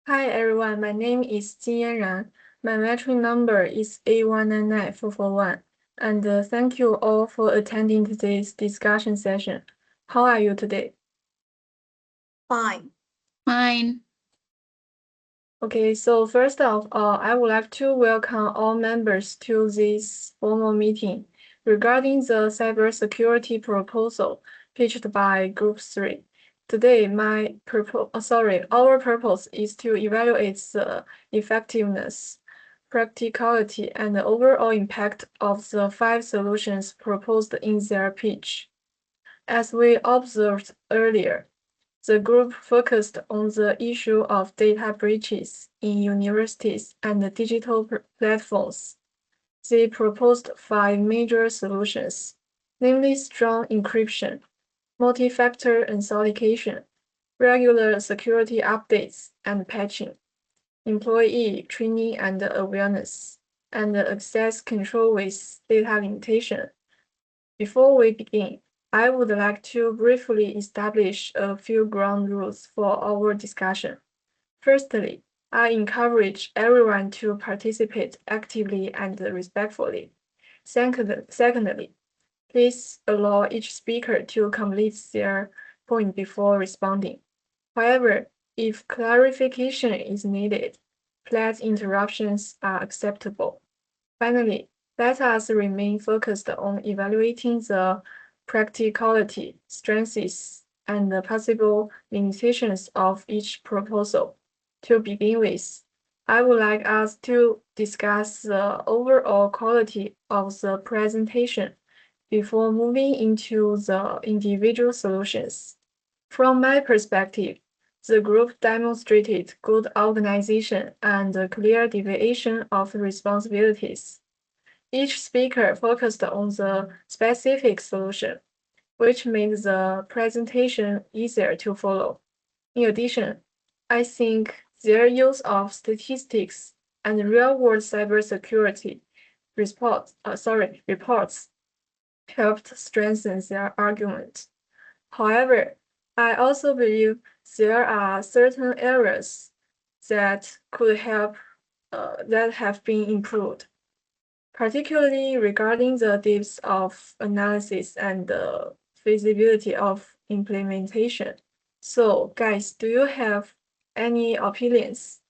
Hi everyone, my name is Jinyan Ran. My metric number is A199441, and thank you all for attending today's discussion session. How are you today? Fine. Fine. Okay, so first of all, I would like to welcome all members to this formal meeting regarding the cybersecurity proposal pitched by Group 3. Today, our purpose is to evaluate the effectiveness, practicality, and the overall impact of the 5 solutions proposed in their pitch. As we observed earlier, the group focused on the issue of data breaches in universities and digital platforms. They proposed 5 major solutions, namely strong encryption, multi-factor authentication, regular security updates and patching, employee training and awareness, and access control with data limitation. Before we begin, I would like to briefly establish a few ground rules for our discussion. Firstly, I encourage everyone to participate actively and respectfully. Secondly, please allow each speaker to complete their point before responding. However, if clarification is needed, flat interruptions are acceptable. Finally, let us remain focused on evaluating the practicality, strengths, and the possible limitations of each proposal. To begin with, I would like us to discuss the overall quality of the presentation before moving into the individual solutions. From my perspective, the group demonstrated good organization and a clear deviation of responsibilities. Each speaker focused on the specific solution, which made the presentation easier to follow. In addition, I think their use of statistics and real-world cybersecurity reports helped strengthen their argument. However, I also believe there are certain areas that have been improved, particularly regarding the depth of analysis and the feasibility of implementation. So, guys, do you have any opinions?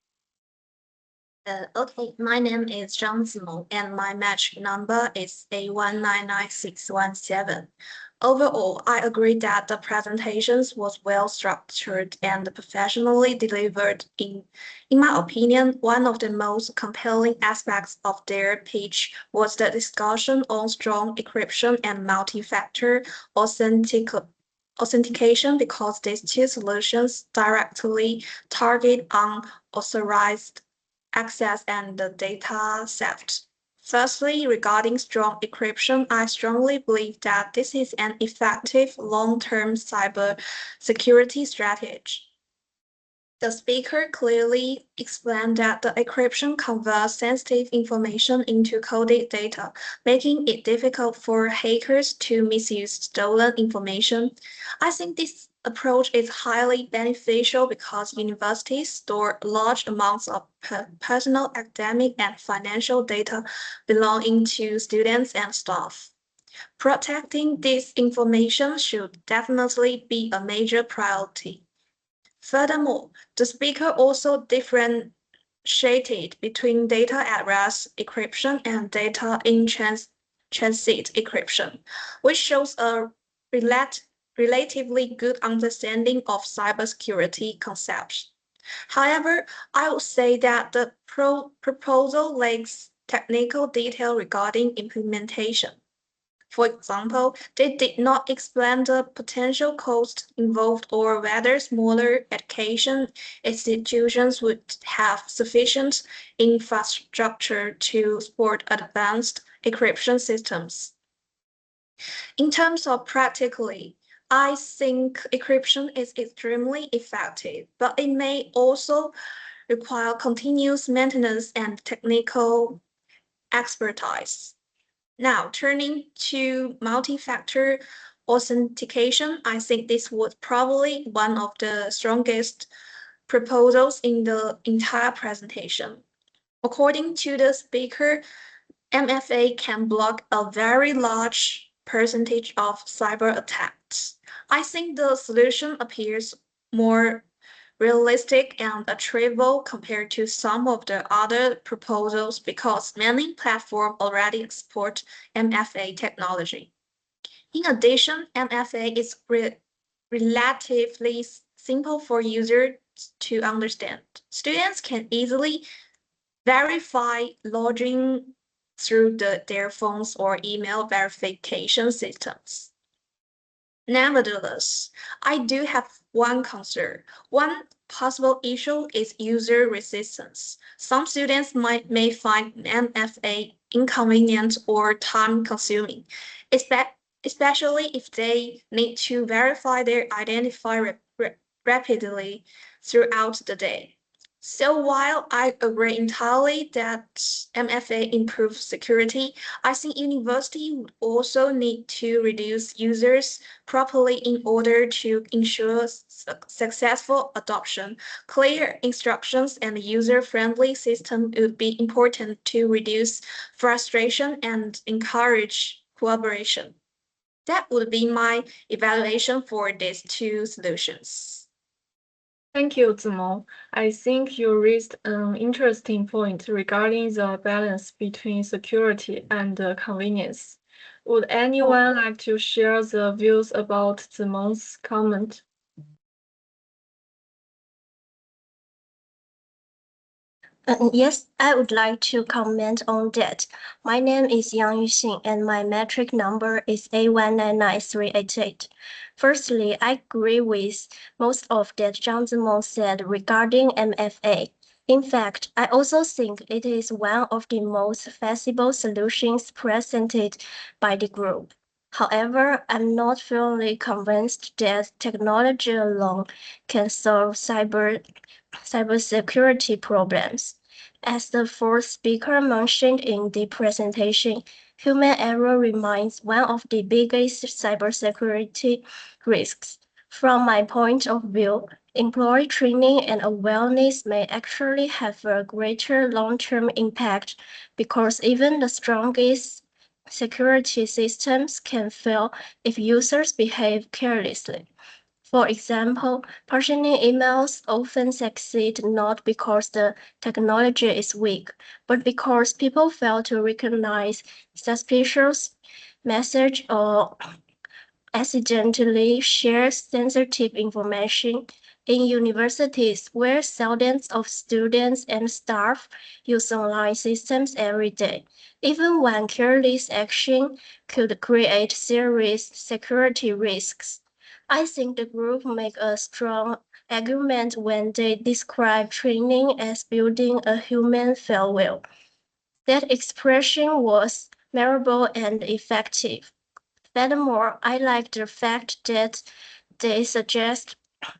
Okay, my name is Zhang Zimeng and my match number is A199617. Overall, I agree that the presentations was well structured and professionally delivered. In my opinion, one of the most compelling aspects of their pitch was the discussion on strong encryption and multi-factor authentication because these two solutions directly target unauthorized access and the data theft. Firstly, regarding strong encryption, I strongly believe that this is an effective long-term cyber security strategy. The speaker clearly explained that the encryption converts sensitive information into coded data, making it difficult for hackers to misuse stolen information. I think this approach is highly beneficial because universities store large amounts of personal, academic, and financial data belonging to students and staff. Protecting this information should definitely be a major priority. Furthermore, the speaker also differentiated between data at rest encryption and data in transit encryption, which shows a relatively good understanding of cybersecurity concepts. However, I would say that the proposal lacks technical detail regarding implementation. For example, they did not explain the potential costs involved or whether smaller education institutions would have sufficient infrastructure to support advanced encryption systems. In terms of practically, I think encryption is extremely effective, but it may also require continuous maintenance and technical expertise. Now, turning to multi-factor authentication, I think this was probably one of the strongest proposals in the entire presentation. According to the speaker, MFA can block a very large percentage of cyber attacks. I think the solution appears more realistic and achievable compared to some of the other proposals because many platforms already support MFA technology. In addition, MFA is relatively simple for users to understand. Students can easily verify login through their phones or email verification systems. Nevertheless, I do have one concern. One possible issue is user resistance. Some students may find MFA inconvenient or time-consuming, especially if they need to verify their identity rapidly throughout the day. So while I agree entirely that MFA improves security, I think university would also need to reduce users properly in order to ensure successful adoption. Clear instructions and user-friendly system would be important to reduce frustration and encourage collaboration. That would be my evaluation for these two solutions. Thank you, Zimeng. I think you raised an interesting point regarding the balance between security and convenience. Would anyone like to share the views about Zimeng's comment? Yes, I would like to comment on that. My name is Yang Yuxing and my metric number is A199388. Firstly, I agree with most of that Zhang Zimeng said regarding MFA. In fact, I also think it is one of the most feasible solutions presented by the group. However, I'm not fully convinced that technology alone can solve cybersecurity problems. As the fourth speaker mentioned in the presentation, human error remains one of the biggest cybersecurity risks. From my point of view, employee training and awareness may actually have a greater long-term impact because even the strongest security systems can fail if users behave carelessly. For example, partitioning emails often succeed not because the technology is weak, but because people fail to recognize suspicious message or accidentally share sensitive information. In universities, where thousands of students and staff use online systems every day, even one careless action could create serious security risks. I think the group make a strong argument when they describe training as building a human firewall. That expression was memorable and effective. Furthermore, I like the fact that they suggest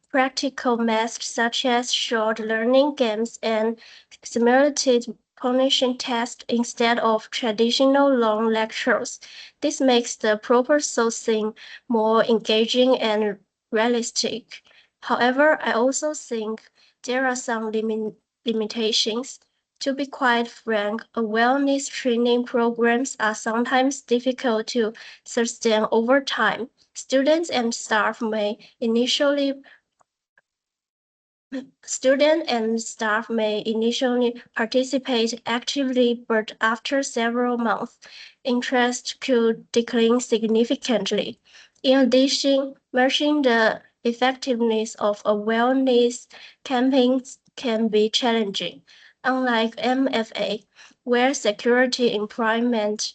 practical methods such as short learning games and simulated cognition tests instead of traditional long lectures. This makes the processing more engaging and realistic. However, I also think there are some limitations. To be quite frank, awareness training programs are sometimes difficult to sustain over time. Students and staff may initially participate actively, but after several months, interest could decline significantly. In addition, measuring the effectiveness of awareness campaigns can be challenging. Unlike MFA, where security improvement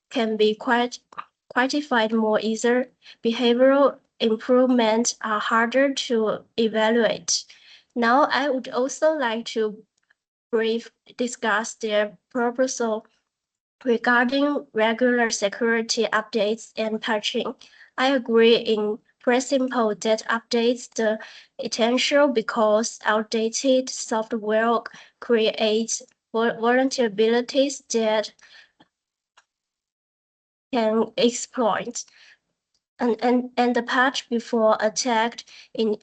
can be quantified more easily, behavioral improvements are harder to evaluate. Now, I would also like to briefly discuss their proposal regarding regular security updates and patching. I agree in principle that updates the essential because outdated software creates vulnerabilities that can exploit. And the patch before attack in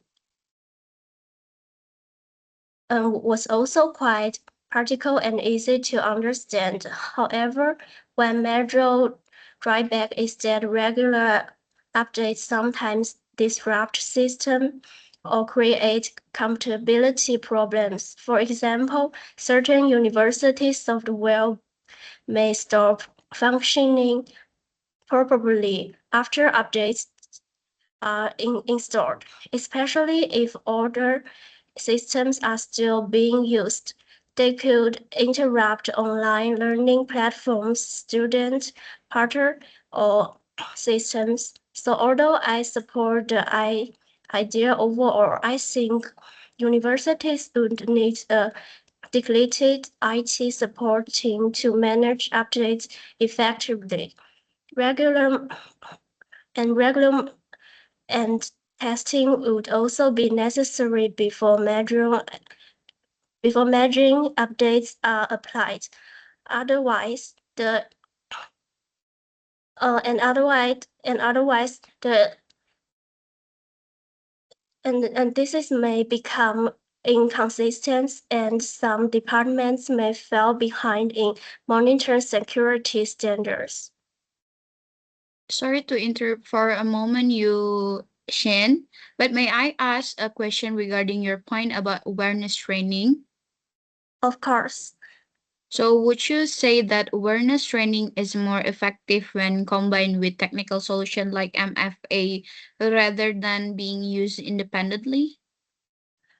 was also quite practical and easy to understand. However, one major drawback is that regular updates sometimes disrupt system or create compatibility problems. For example, certain university software may stop functioning properly after updates are installed, especially if older systems are still being used. They could interrupt online learning platforms, student portal, or systems. So although I support the idea overall, I think universities would need a dedicated IT support team to manage updates effectively. Regular regular and testing would also be necessary before measuring updates are applied. Otherwise, the otherwise the and this is may become inconsistent, and some departments may fall behind in monitoring security standards. Sorry to interrupt for a moment, you, Shen, but may I ask a question regarding your point about awareness training? Of course, So would you say that awareness training is more effective when combined with technical solution like MFA rather than being used independently?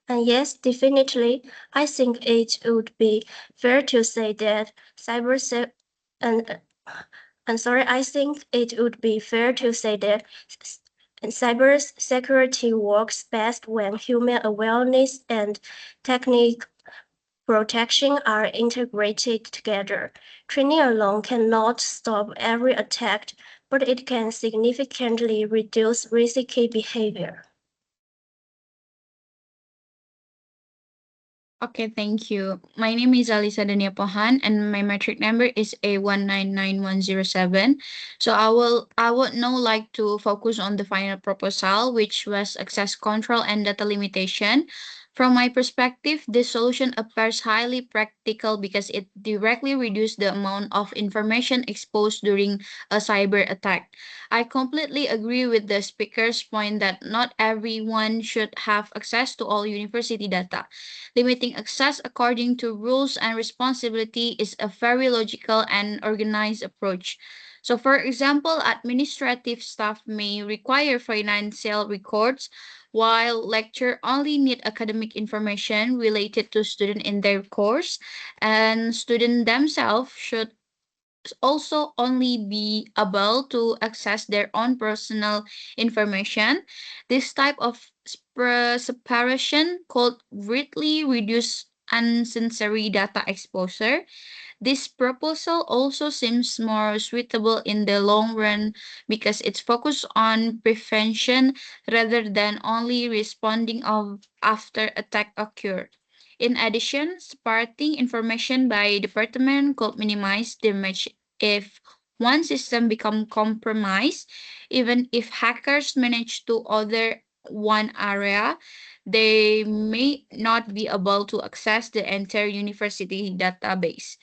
and yes, definitely, I think it would be fair to say that cyber se- and I think it would be fair to say that cybersecurity works best when human awareness and technique protection are integrated together. Training alone cannot stop every attack, but it can significantly reduce risky behavior. Okay, thank you. My name is Alisa Dania Pohan and my metric number is A199107. So I would now like to focus on the final proposal, which was access control and data limitation. From my perspective, this solution appears highly practical because it directly reduces the amount of information exposed during a cyber attack. I completely agree with the speaker's point that not everyone should have access to all university data. Limiting access according to rules and responsibility is a very logical and organized approach. So, for example, administrative staff may require financial records, while lecturer only need academic information related to student in their course, and student themselves should also only be able to access their own personal information. This type of separation could greatly reduce unnecessary data exposure. This proposal also seems more suitable in the long run because it's focused on prevention rather than only responding after attack occurred. In addition, sparking information by department could minimize damage if one system become compromised. Even if hackers manage to other one area, they may not be able to access the entire university database.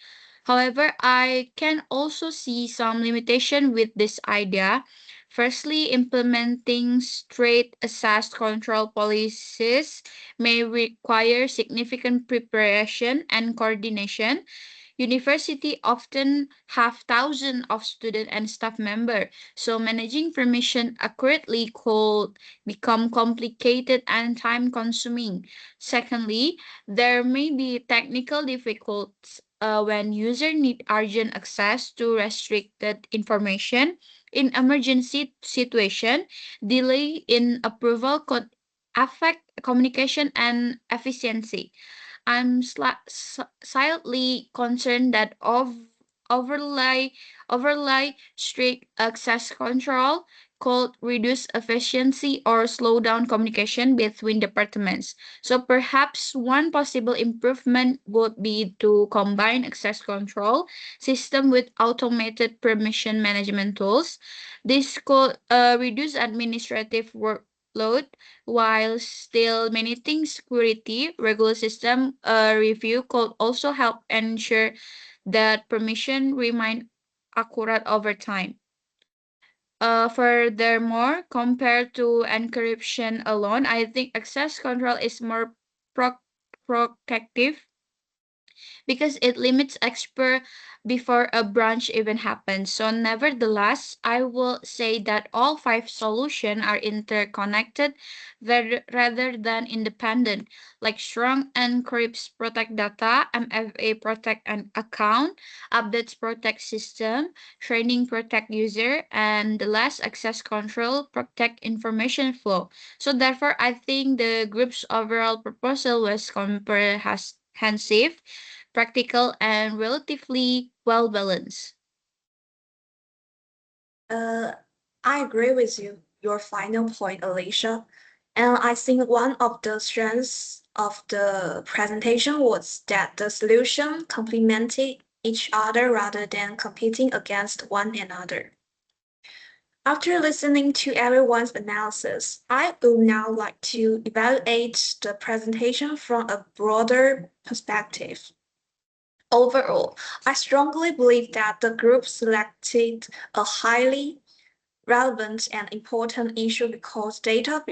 However, I can also see some limitation with this idea. Firstly, implementing straight access control policies may require significant preparation and coordination. University often have thousands of student and staff members, so managing permission accurately could become complicated and time consuming. Secondly, there may be technical difficulties when user need urgent access to restricted information. In emergency situation, delay in approval could affect communication and efficiency. I'm slightly concerned that overlay strict access control could reduce efficiency or slow down communication between departments. So perhaps one possible improvement would be to combine access control system with automated permission management tools. This could reduce administrative workload while still managing security. Regular system review could also help ensure that permission remain accurate over time. Furthermore, compared to encryption alone, I think access control is more protective because it limits expert before a branch even happens. So nevertheless, I will say that all five solutions are interconnected rather than independent. Like strong encrypts protect data, MFA protect an account, updates protect system, training protect user, and the last access control protect information flow. So therefore, I think the group's overall proposal was comprehensive, practical, and relatively well balanced. I agree with you, your final point, Alicia. And I think one of the strengths of the presentation was that the solution complemented each other rather than competing against one another. After listening to everyone's analysis, I would now like to evaluate the presentation from a broader perspective. Overall, I strongly believe that the group selected a highly relevant and important issue because data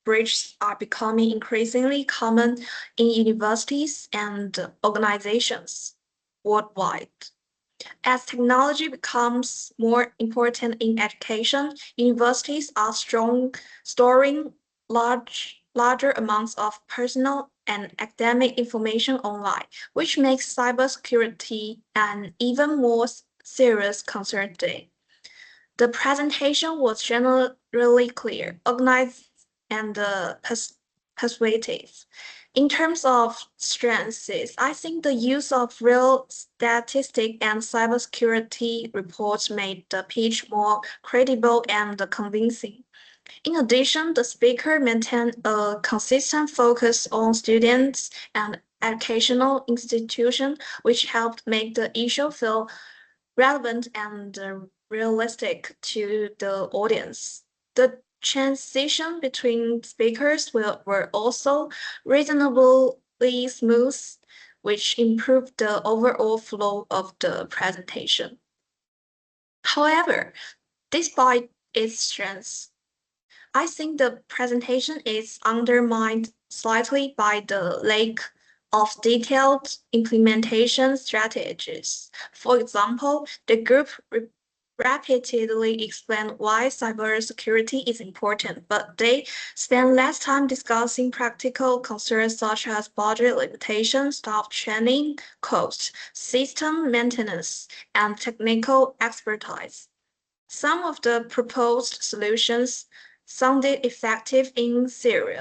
breaches are becoming increasingly common in universities and organizations worldwide. As technology becomes more important in education, universities are storing larger amounts of personal and academic information online, which makes cybersecurity an even more serious concern today. The presentation was generally clear, organized, and persuasive. In terms of strengths, I think the use of real statistic and cybersecurity reports made the pitch more credible and convincing. In addition, the speaker maintained a consistent focus on students and educational institutions, which helped make the issue feel relevant and realistic to the audience. The transition between speakers were also reasonably smooth, which improved the overall flow of the presentation. However, despite its strengths, I think the presentation is undermined slightly by the lack of detailed implementation strategies. For example, the group repeatedly explained why cybersecurity is important, but they spend less time discussing practical concerns such as budget limitations, staff training, cost, system maintenance, and technical expertise. Some of the proposed solutions sounded effective in theory,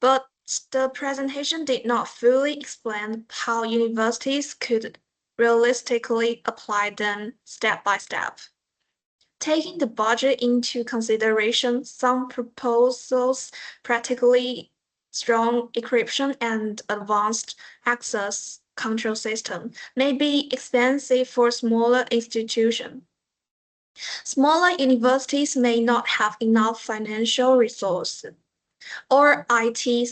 but the presentation did not fully explain how universities could realistically apply them step by step. Taking the budget into consideration, some proposals practically strong encryption and advanced access control system may be expensive for smaller institutions. Smaller universities may not have enough financial resources or IT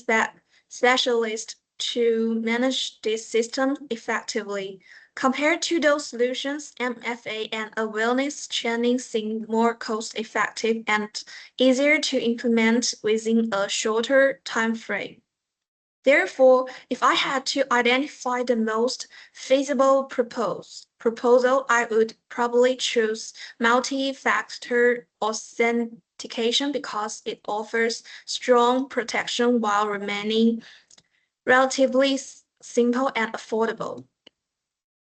specialists to manage this system effectively. Compared to those solutions, MFA and a wellness training seem more cost-effective and easier to implement within a shorter time frame. Therefore, if I had to identify the most feasible proposal, I would probably choose multi-factor authentication because it offers strong protection while remaining relatively simple and affordable.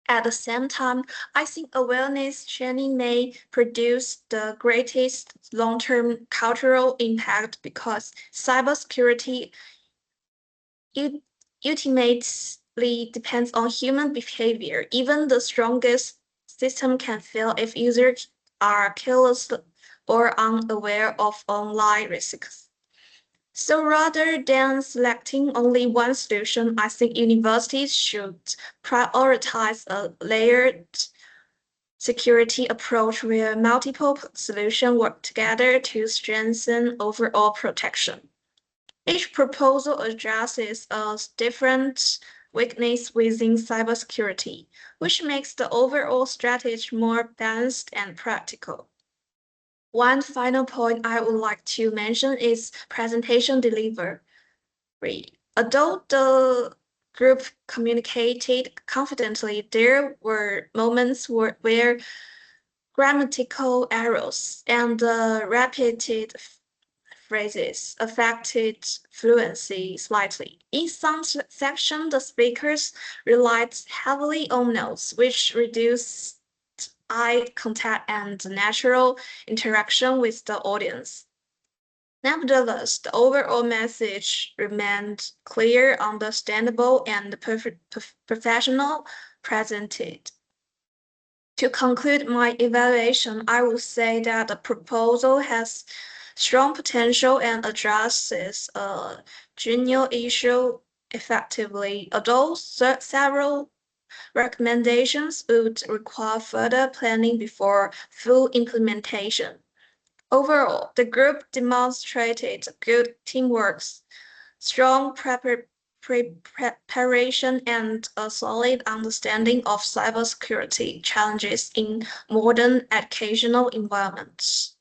At the same time, I think awareness training may produce the greatest long-term cultural impact because cybersecurity it ultimately depends on human behavior. Even the strongest system can fail if users are careless or unaware of online risks. So rather than selecting only one solution, I think universities should prioritize a layered security approach where multiple solutions work together to strengthen overall protection. Each proposal addresses a different weakness within cybersecurity, which makes the overall strategy more balanced and practical. One final point I would like to mention is presentation delivery. Although the group communicated confidently, there were moments where grammatical errors and repeated phrases affected fluency slightly. In some sections, the speakers relied heavily on notes, which reduced eye contact and natural interaction with the audience. Nevertheless, the overall message remained clear, understandable, and professional presented. To conclude my evaluation, I would say that the proposal has strong potential and addresses a genuine issue effectively, although several recommendations would require further planning before full implementation. Overall, the group demonstrated good teamwork, strong preparation, and a solid understanding of cybersecurity challenges in modern educational environments.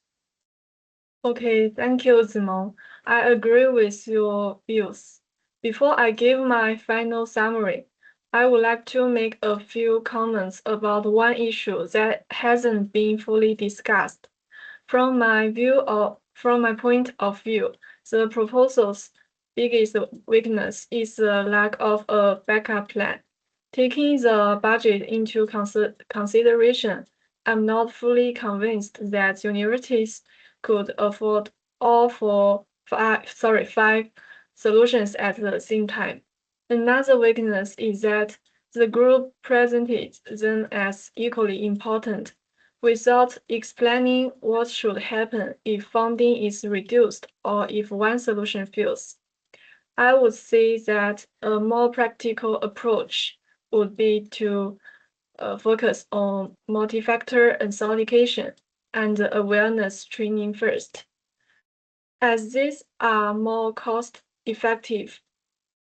Okay, thank you, Zimong. I agree with your views. Before I give my final summary, I would like to make a few comments about one issue that hasn't been fully discussed. From my point of view, the proposal's biggest weakness is the lack of a backup plan. Taking the budget into consideration, I'm not fully convinced that universities could afford five solutions at the same time. Another weakness is that the group presented them as equally important without explaining what should happen if funding is reduced or if one solution fails. I would say that a more practical approach would be to focus on multi-factor authentication and awareness training first, as these are more cost-effective.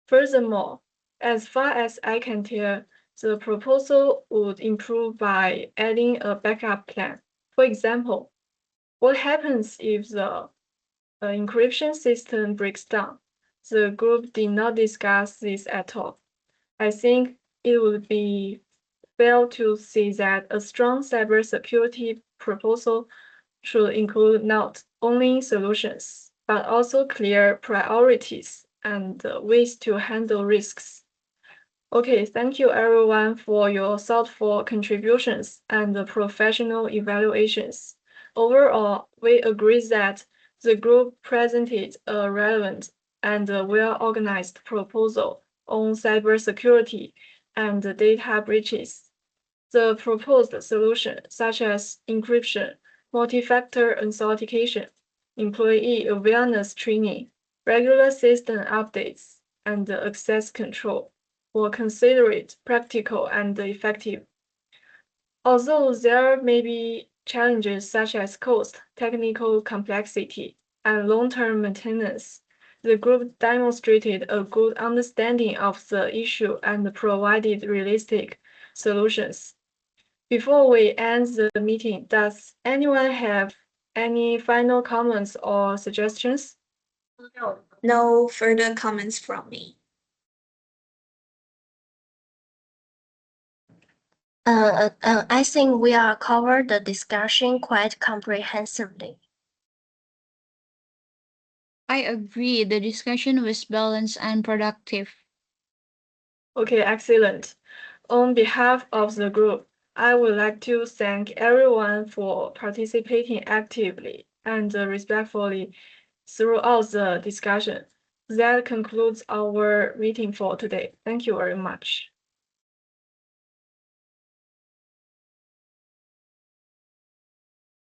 Furthermore, as far as I can tell, the proposal would improve by adding a backup plan. For example, what happens if the encryption system breaks down? The group did not discuss this at all. I think it would be fair to say that a strong cybersecurity proposal should include not only solutions, but also clear priorities and ways to handle risks. Okay, thank you everyone for your thoughtful contributions and professional evaluations. Overall, we agree that the group presented a relevant and well-organized proposal on cybersecurity and data breaches. The proposed solutions, such as encryption, multi-factor authentication, employee awareness training, regular system updates, and access control, were considered practical and effective. Although there may be challenges such as cost, technical complexity, and long-term maintenance, the group demonstrated a good understanding of the issue and provided realistic solutions. Before we end the meeting, does anyone have any final comments or suggestions? No further comments from me. I think we are covered the discussion quite comprehensively. I agree. The discussion was balanced and productive. Okay, excellent. On behalf of the group, I would like to thank everyone for participating actively and respectfully throughout the discussion. That concludes our meeting for today. Thank you very much.